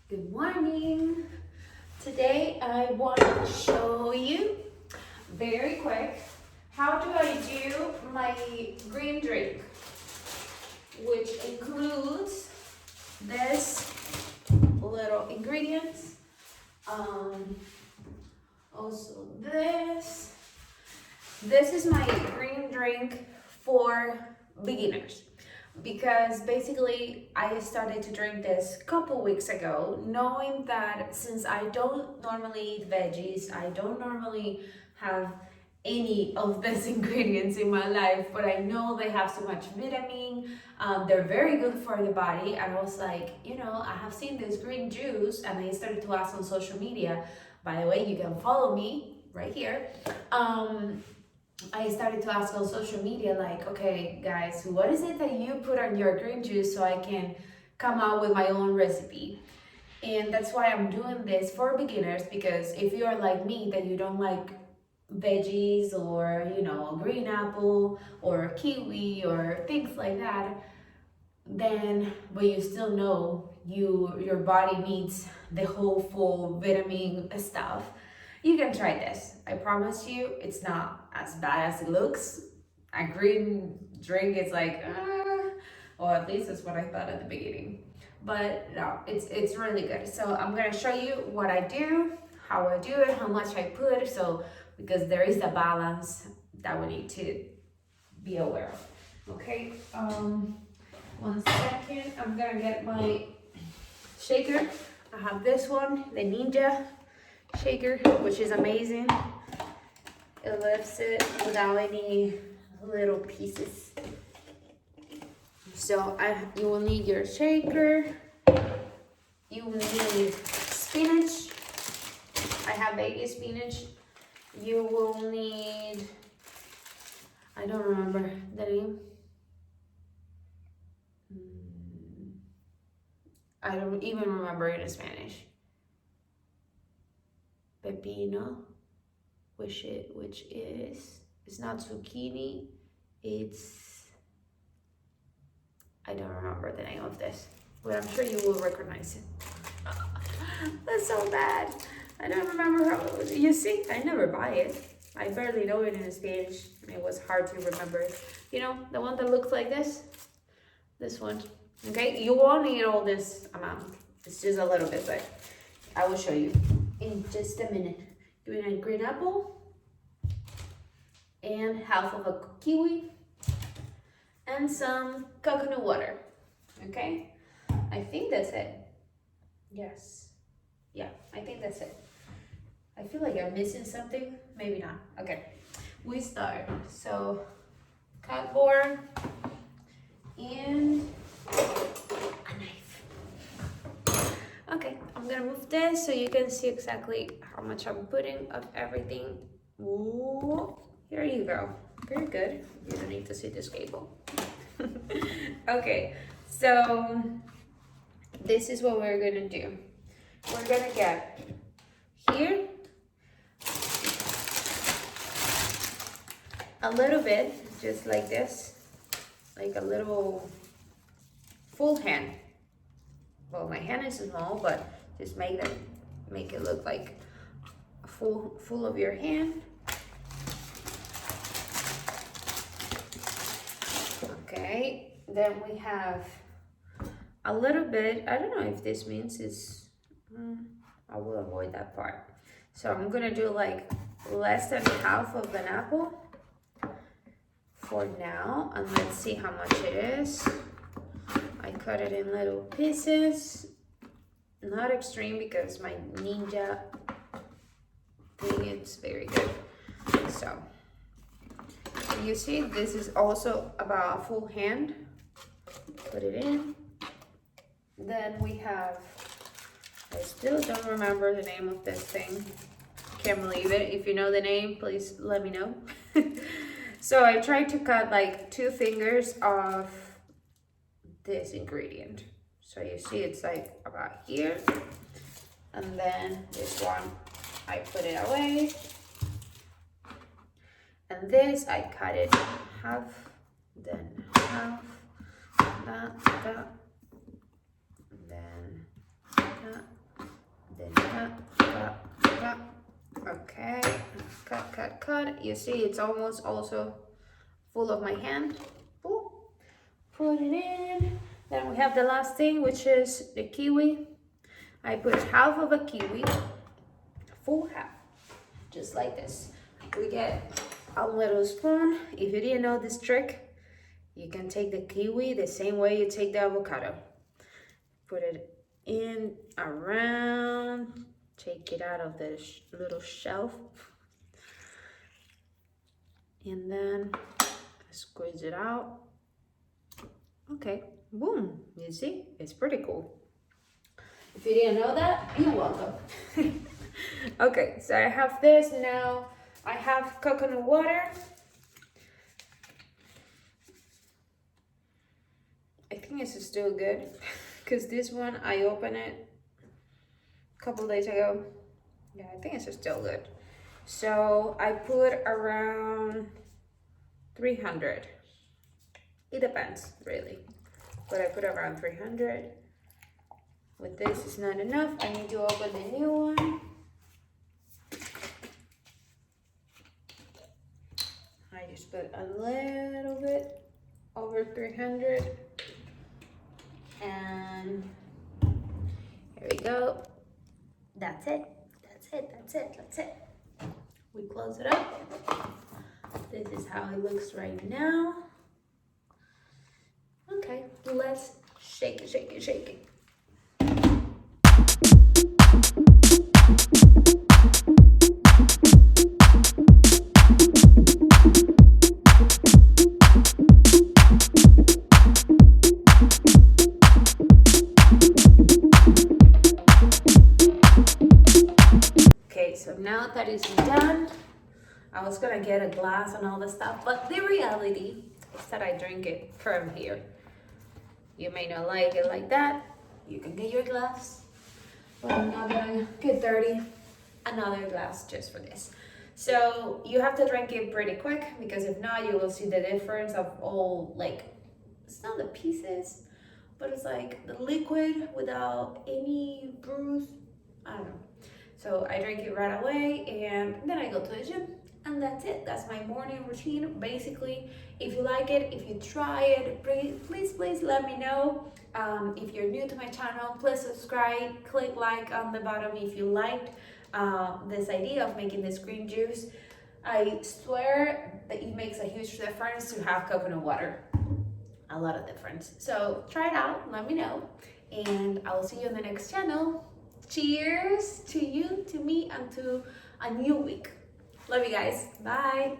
Good morning. Today I want to show you very quick how do I do my green drink, which includes this little ingredients, also this is my green drink for beginners, because basically I started to drink this a couple weeks ago, knowing that since I don't normally eat veggies, I don't normally have any of these ingredients in my life, but I know they have so much vitamin. They're very good for the body, and I was like, I have seen this green juice, and I started to ask on social media. By the way, you can follow me right here. I started to ask on social media, like, okay, guys, what is it that you put on your green juice so I can come out with my own recipe? And that's why I'm doing this for beginners, because if you're like me, that you don't like veggies or, green apple or kiwi or things like that, then, but you still know your body needs the whole full vitamin stuff, you can try this. I promise you, it's not as bad as it looks. A green drink is like, or at least that's what I thought at the beginning. But no, it's really good. So I'm gonna show you what I do, how I do it, how much I put. So because there is a balance that we need to be aware of. Okay. 1 second. I'm gonna get my shaker. I have this one, the Ninja shaker, which is amazing. It lifts it without any little pieces. So you will need your shaker. You will need spinach. I have baby spinach. You will need, I don't remember the name. I don't even remember it in Spanish. Pepino, which is, it's not zucchini, I don't remember the name of this, but I'm sure you will recognize it. That's so bad. I don't remember how, you see, I never buy it. I barely know it in Spanish, and it was hard to remember. The one that looks like this one. Okay, you won't need all this amount. It's just a little bit, but I will show you in just a minute. Give me a green apple and half of a kiwi and some coconut water. Okay, I think that's it. Yes, yeah, I think that's it. I feel like I'm missing something. Maybe not. Okay, we start. So cardboard and a knife. Okay, I'm gonna move this so you can see exactly how much I'm putting of everything. Ooh, here you go. Very good. You don't need to see this cable. Okay, so this is what we're gonna do. We're gonna get here a little bit, just like this, like a little full hand. Well, my hand is small, but just make it look like a full of your hand. Okay, then we have a little bit, I don't know if this means I will avoid that part. So I'm gonna do like less than half of an apple for now, and let's see how much it is. I cut it in little pieces, not extreme because my Ninja thing is very good. So you see, this is also about a full hand. Put it in. Then we have, I still don't remember the name of this thing. Can't believe it. If you know the name, please let me know. So I tried to cut like 2 fingers of this ingredient. So you see it's like about here. And then this one, I put it away. And this, I cut it half, then half, that, then that, cut. You see, it's almost also full of my hand. Ooh. Put it in. Then we have the last thing, which is the kiwi. I put half of a kiwi, full half, just like this. We get a little spoon. If you didn't know this trick, you can take the kiwi the same way you take the avocado. Put it in around, take it out of the little shelf, and then squeeze it out. Okay, boom, you see, it's pretty cool. If you didn't know that, you're welcome. Okay, so I have this now. I have coconut water. I think it's still good because this one I opened it a couple days ago. Yeah, I think it's still good. So I put around 300. It depends, really. But I put around 300. With this, it's not enough. I need to open the new one. I just put a little bit over 300. And here we go. That's it. That's it. We close it up. This is how it looks right now. Okay, let's shake it. Okay, so now that it's done, I was gonna get a glass and all this stuff, but the reality is that I drink it from here. You may not like it like that. You can get your glass, but I'm not gonna get dirty. Another glass just for this. So you have to drink it pretty quick because if not, you will see the difference of all, like, it's not the pieces, but it's like the liquid without any bruise. I don't know. So I drink it right away and then I go to the gym. And that's it. That's my morning routine. Basically, if you like it, if you try it, please let me know. If you're new to my channel, please subscribe, click like on the bottom if you liked this idea of making this green juice. I swear that it makes a huge difference to have coconut water. A lot of difference. So try it out, let me know, and I will see you on the next channel. Cheers to you, to me, and to a new week. Love you guys. Bye.